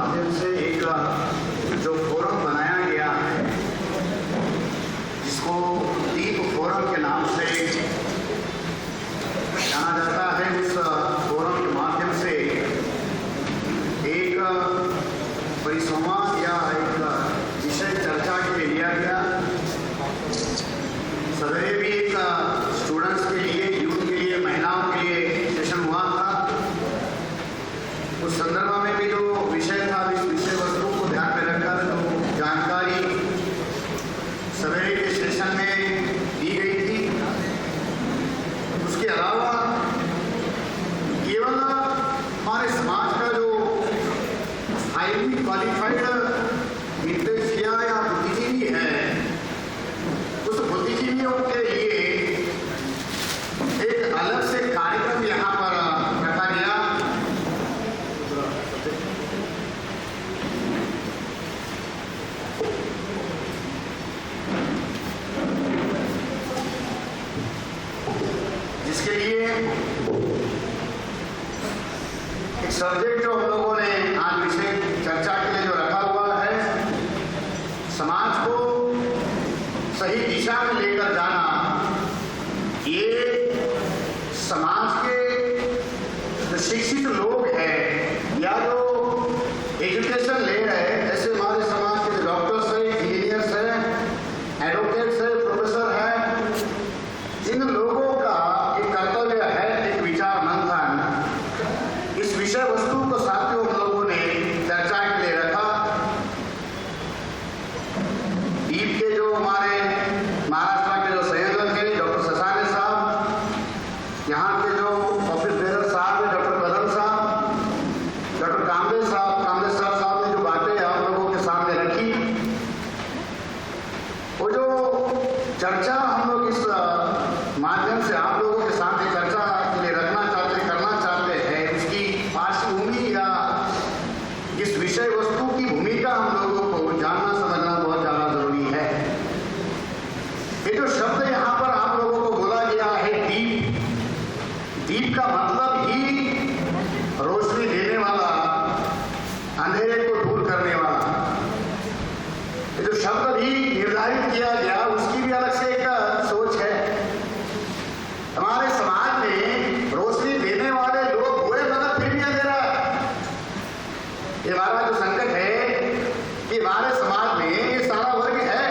माध्यम से एक जो फोरम बनाया गया है, जिसको दीप फोरम के नाम से जाना जाता है, उस फोरम के माध्यम से एक परिसंवाद या एक विषय चर्चा के लिए लिया गया। सवेरे भी एक स्टूडेंट्स के लिए, यूथ के लिए, महिलाओं के लिए सेशन हुआ था। उस संदर्भ में भी जो विषय था, इस विषय वस्तु को ध्यान में रखकर जो जानकारी सवेरे के सेशन में दी गई थी। उसके अलावा केवल हमारे समाज का जो हाईली क्वालिफाइड वित्तीय या बुद्धिजीवी है, उस बुद्धिजीवियों के लिए एक अलग से कार्यक्रम यहाँ पर रखा गया। जिसके लिए एक सब्जेक्ट जो हम लोगों ने आज विषय चर्चा के लिए जो रखा हुआ है, समाज को सही दिशा में लेकर जाना। ये समाज के जो शिक्षित लोग हैं या जो एजुकेशन ले रहे हैं, जैसे हमारे समाज के डॉक्टर्स हैं, इंजीनियर्स हैं, एडवोकेट्स हैं, प्रोफेसर हैं, इन लोगों का एक कर्तव्य है एक विचार मंथन। इस विषय वस्तु को साथियों हम लोगों ने चर्चा के लिए रखा। दीप के जो हमारे महाराष्ट्र के जो संयोजक हैं डॉक्टर ससाने साहब, यहाँ के जो ऑफिस बेरर साहब हैं डॉक्टर कदम साहब, डॉक्टर कामदेव साहब ने जो बातें आप लोगों के सामने रखी, वो जो चर्चा हम लोग इस माध्यम से आप लोगों के सामने चर्चा के लिए करना चाहते हैं, उसकी पार्श्वभूमि या इस विषय वस्तु की भूमिका हम लोगों को जानना समझना बहुत ज्यादा जरूरी है। ये जो शब्द यहाँ पर आप लोगों को बोला गया है दीप, दीप का मतलब ही रोशनी देने वाला, अंधेरे को दूर करने वाला। ये जो शब्द भी निर्धारित किया गया, उसकी भी अलग से एक सोच है। हमारे समाज में रोशनी देने वाले लोग हुए मगर फिर भी अंधेरा है। ये हमारा जो संकट है कि हमारे समाज में ये सारा वर्ग है।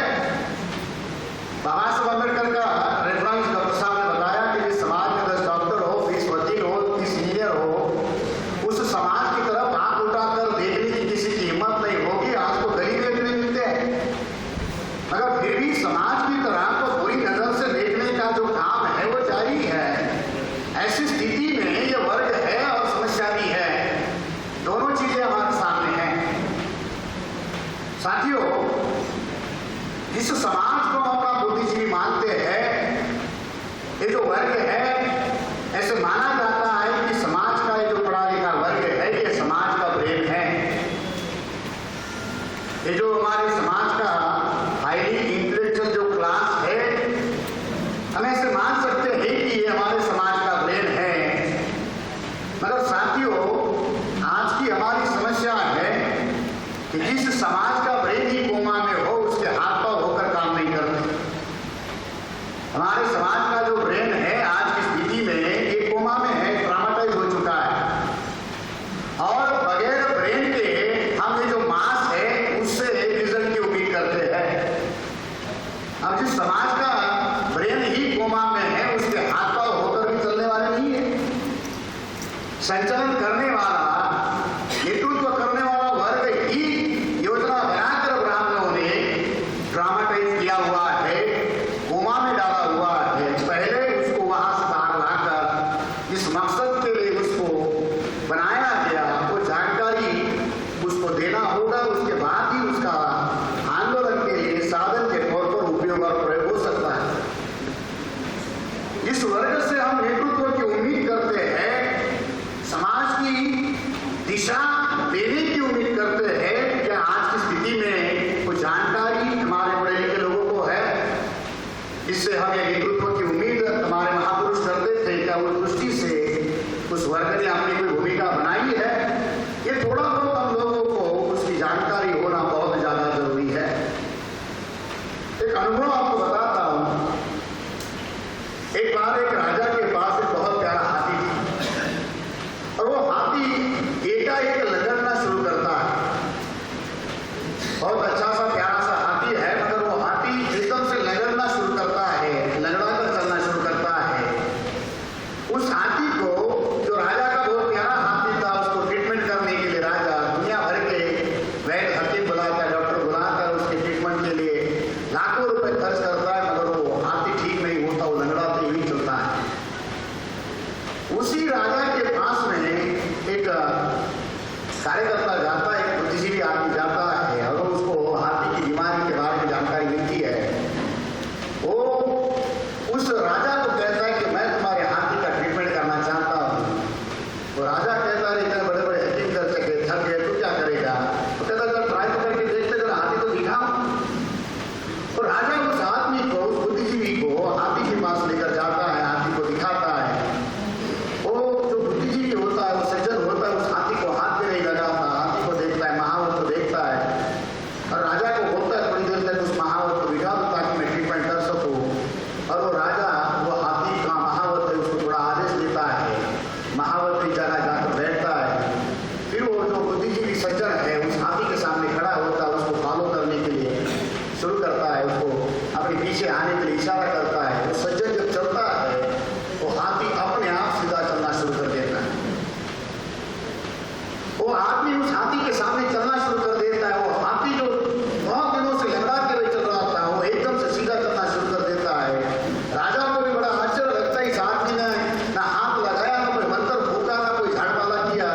बाबा साहब अम्बेडकर का रेफरेंस डॉक्टर साहब ने बताया कि जिस समाज में 10 डॉक्टर हो, 20 वकील हो, 30 इंजीनियर हो, उस समाज की तरफ आंख उठाकर देखने की किसी की हिम्मत नहीं होगी। आज तो गली में भी मिलते हैं, मगर फिर भी समाज की तरह को बुरी नजर से देखने का जो काम है वो जारी है। ऐसी स्थिति में ये वर्ग है और समस्या भी है, दोनों चीजें हमारे सामने हैं। साथियों, जिस समाज को हम अपना बुद्धिजीवी मानते हैं, ये जो वर्ग है, ऐसे माना जाता है कि समाज का ये जो पढ़ा लिखा वर्ग है, ये समाज का ब्रेन है। ये जो हमारे समाज का हाईली इंटेलेक्चुअल जो क्लास है, हम ऐसे मान सकते हैं कि ये हमारे समाज का ब्रेन है। मगर साथियों, आज की हमारी समस्या है कि जिस समाज का ब्रेन ही कोमा में हो, उसके हाथ पांव होकर काम नहीं करते। हमारे समाज का जो ब्रेन है आज की स्थिति में ये कोमा में है, ट्रॉमाटाइज हो चुका है। और बगैर ब्रेन के हम ये जो मास है उससे रिजल्ट की उम्मीद करते हैं। अब जिस समाज का ब्रेन ही कोमा में है, उसके हाथ पांव होकर भी चलने वाले नहीं है। संचालन करने वाला, नेतृत्व करने वाला वर्ग ही योजना बनाकर ब्राह्मणों ने ड्रामाटाइज किया हुआ है, कोमा में डाला हुआ है। पहले उसको वहां से बाहर लाकर इस मकसद के लिए उसको बनाया गया, वो जानकारी उसको देना होगा। उसके बाद ही उसका आंदोलन के लिए साधन के तौर पर उपयोग और प्रयोग हो सकता है। इस वर्ग से हम नेतृत्व की उम्मीद करते हैं, समाज की दिशा देने की उम्मीद करते हैं। क्या आज की स्थिति में वो जानकारी हमारे पढ़े लिखे लोगों को है? इससे हम ये नेतृत्व की उम्मीद हमारे महापुरुष करते थे। क्या उस दृष्टि से उस वर्ग ने अपनी कोई भूमिका बनाई है? ये थोड़ा बहुत हम लोगों को कार्यकर्ता जाता है, एक बुद्धिजीवी आदमी जाता है और उसको हाथी की बीमारी के बारे में जानकारी मिलती है, वो उस राजा को कहता है कि मैं तुम्हारे हाथी का ट्रीटमेंट करना चाहता हूँ। तो राजा कहता है इतने बड़े बड़े हकीम कर सके, थक गए, तू क्या करेगा? तो कहता है ट्राई तो करके देखते जरा, हाथी को दिखाओ। तो राजा उस आदमी को, उस बुद्धिजीवी को हाथी के पास लेकर जाता है, हाथी को दिखाता है। वो जो बुद्धिजीवी होता है, वो सज्जन होता है, उस हाथी को हाथ में नहीं लगाता, हाथी को देखता है, महावत को देखता है और राजा को बोलता है थोड़ी देर तक उस महावत को बिठा दो ताकि मैं ट्रीटमेंट कर सकूं। और वो राजा, वो हाथी का महावत है, उसको थोड़ा आदेश देता है, महावत की जगह जाकर बैठता है। फिर वो जो बुद्धिजीवी सज्जन है उस हाथी के सामने खड़ा होता है, उसको फॉलो करने के लिए शुरू करता है, उसको अपने पीछे आने के लिए इशारा करता है। वो सज्जन जब चलता है तो हाथी अपने आप सीधा चलना शुरू कर देता है। वो आदमी उस हाथी के सामने चलना शुरू कर देता है। वो हाथी जो बहुत दिनों से लंगड़ा के हुए चल रहा था, वो एकदम से सीधा चलना शुरू कर देता है। राजा को भी बड़ा आश्चर्य लगता है, इस आदमी ने ना हाथ लगाया, ना कोई मंत्र फूका, ना कोई झाड़वाला किया,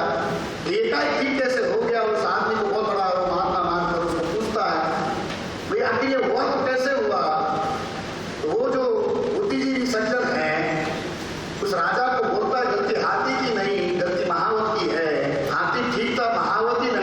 एकाएक ठीक कैसे हो गया? उस आदमी को बहुत बड़ा वो महात्मा मानकर उसको पूछता है, भाई आखिर ये हुआ तो कैसे हुआ? तो वो जो बुद्धिजीवी सज्जन है उस राजा को बोलता है गलती हाथी की नहीं, गलती महावत की है। हाथी ठीक था, महावती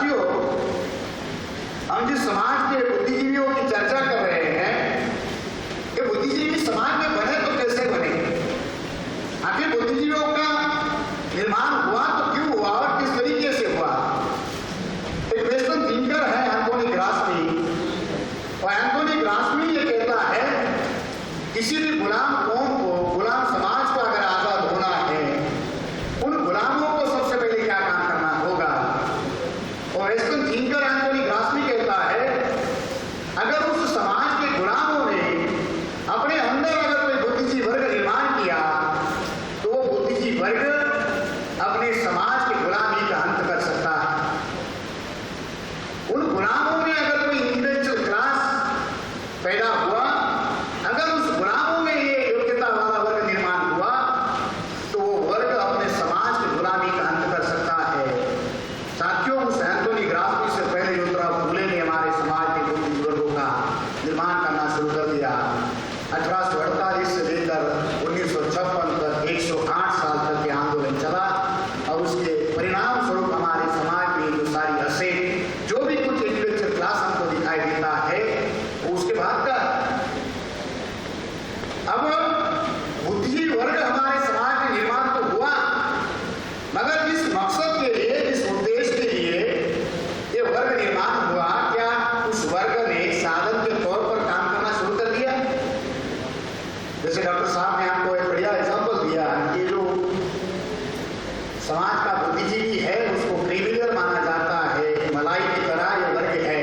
साथियों, हम जिस समाज के बुद्धिजीवियों की चर्चा कर रहे हैं, ये बुद्धिजीवी समाज में बने तो कैसे बने? आखिर बुद्धिजीवियों का निर्माण हुआ तो क्यों हुआ और किस तरीके से हुआ? एक वेस्टर्न थिंकर है एंटोनी ग्रास्मी, और एंटोनी ग्रास्मी ये कहता है किसी भी गुलाम कौम को, गुलाम समाज को अगर आजाद होना है, उन गुलामों को सबसे पहले क्या काम करना होगा? और वेस्टर्न थिंकर एंटोनी ग्रास्मी कहता है अगर उस समाज के गुलामों ने अपने अंदर अगर कोई बुद्धिजीवी वर्ग निर्माण किया तो वो बुद्धिजीवी वर्ग अपने समाज की गुलामी का अंत कर सकता है। उन गुलामों में अगर कोई इंटेलेक्चुअल क्लास पैदा हुआ, अगर उस गुलामों में ये योग्यता वाला वर्ग निर्माण हुआ तो वो वर्ग अपने समाज की गुलामी का अंत कर सकता है। साथियों, उस एंटोनी ग्रास्मी से पहले ज्योतिराव फूले ने हमारे समाज के बुद्धिजीवी वर्गों का निर्माण करना शुरू कर दिया। 1848 से लेकर 1956 तक 108 साल तक ये आंदोलन चला और उसके परिणाम स्वरूप हमारे समाज में जो सारी असेट, जो भी कुछ इंटेलेक्चुअल क्लास हमको दिखाई देता है, वो उसके बाद का। अब बुद्धिजीवी वर्ग हमारे समाज में निर्माण तो हुआ, मगर जिस मकसद के लिए, जिस उद्देश्य के लिए ये वर्ग निर्माण हुआ, क्या उस वर्ग ने साधन के तौर पर काम करना शुरू कर दिया? जैसे डॉक्टर साहब ने आपको एक बढ़िया एग्जाम्पल दिया कि जो समाज का बुद्धिजीवी है उसको क्रिमिनल माना जाता है, मलाई की तरह ये वर्ग है।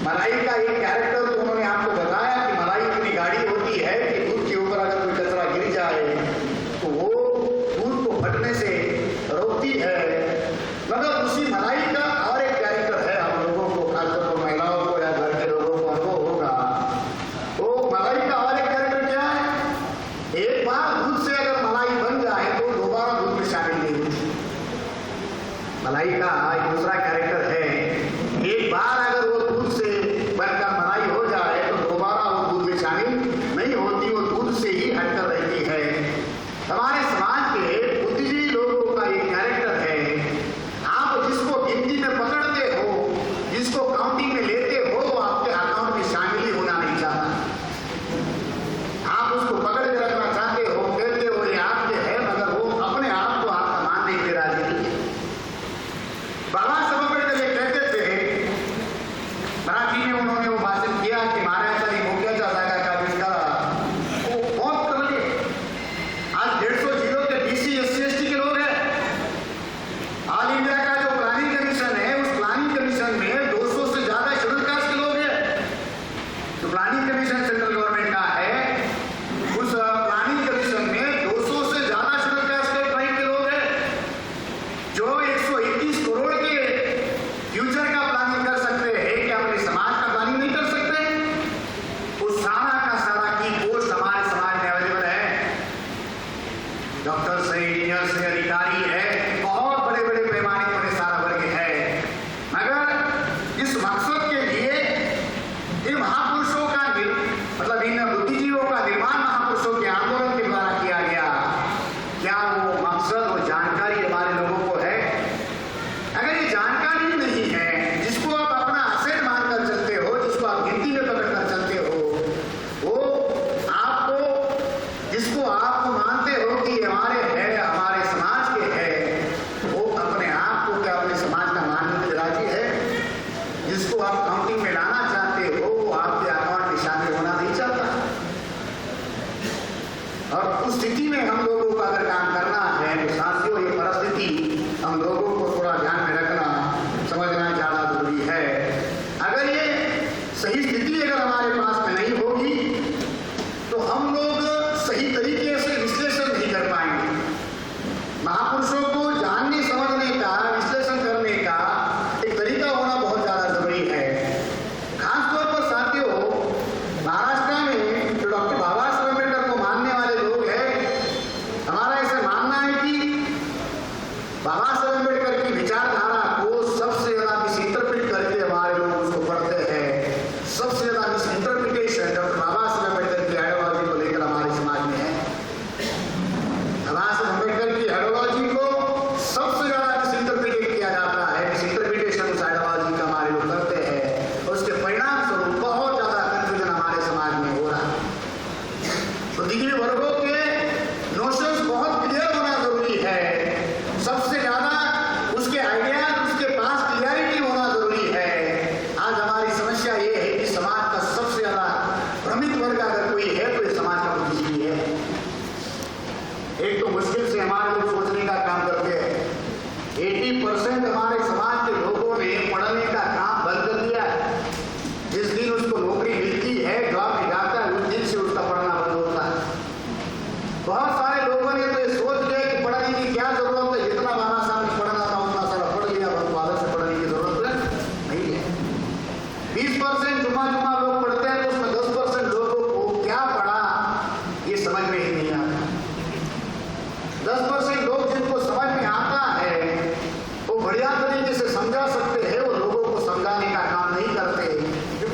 मलाई का एक कैरेक्टर तो उन्होंने आपको बताया कि मलाई इतनी गाड़ी होती है कि दूध के ऊपर अगर कोई कचरा गिर जाए तो वो दूध को फटने से रोकती है। मगर उसी मलाई का और एक कैरेक्टर है, हम लोगों को, खासतौर पर महिलाओं को या घर के लोगों को अनुभव होगा। तो मलाई का और एक कैरेक्टर क्या है? एक बार दूध से अगर मलाई बन जाए तो दोबारा दूध में शामिल नहीं होती। मलाई का एक दूसरा कैरेक्टर है, एक बार अगर वो दूध से बनकर मलाई हो जाए तो दोबारा वो दूध में शामिल नहीं होती, वो दूध से ही हटकर रहती है। हमारे समाज के बुद्धिजीवी लोगों का एक कैरेक्टर है, आप जिसको गिनती में पकड़ते हो, जिसको काउंटिंग में लेते हो, वो आपके अकाउंट में शामिल ही होना नहीं चाहता। आप उसको पकड़ के रखना चाहते हो, कहते हो ये आपके है, मगर वो अपने आप को आपका मानने के राजी नहीं है। बाबा साहब अम्बेडकर कहते थे, मराठी में उन्होंने वो भाषण किया कि महाराष्ट्रातील मोक्याच्या जागा काबीज वो बहुत कर लिए। आज 150 जिलों के BC SC ST के लोग हैं। ऑल इंडिया का जो प्लानिंग कमीशन है, उस प्लानिंग कमीशन में 200 से ज्यादा शेड्यूल कास्ट के लोग हैं। जो प्लानिंग कमीशन सेंट्रल गवर्नमेंट का है, उस प्लानिंग कमीशन में 200 से ज्यादा शेड्यूल कास्ट के ट्राइब के लोग हैं, जो 121 करोड़ के फ्यूचर का प्लानिंग कर सकते हैं। क्या अपने समाज का प्लानिंग नहीं कर सकते? उस सारा का सारा की पोस्ट हमारे समाज में अवेलेबल है। डॉक्टर से, इंजीनियर से, अधिकारी है, बहुत बड़े बड़े पैमाने पर सारा वर्ग है। मगर इस मकसद के लिए इन महापुरुषों का, मतलब इन बुद्धिजीवियों का निर्माण महापुरुषों के आंदोलन के द्वारा किया गया। क्या वो मकसद, वो जानकारी हमारे लोगों को है? अगर ये जानकारी नहीं है,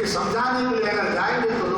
समझाने के लिए अगर जाएंगे तो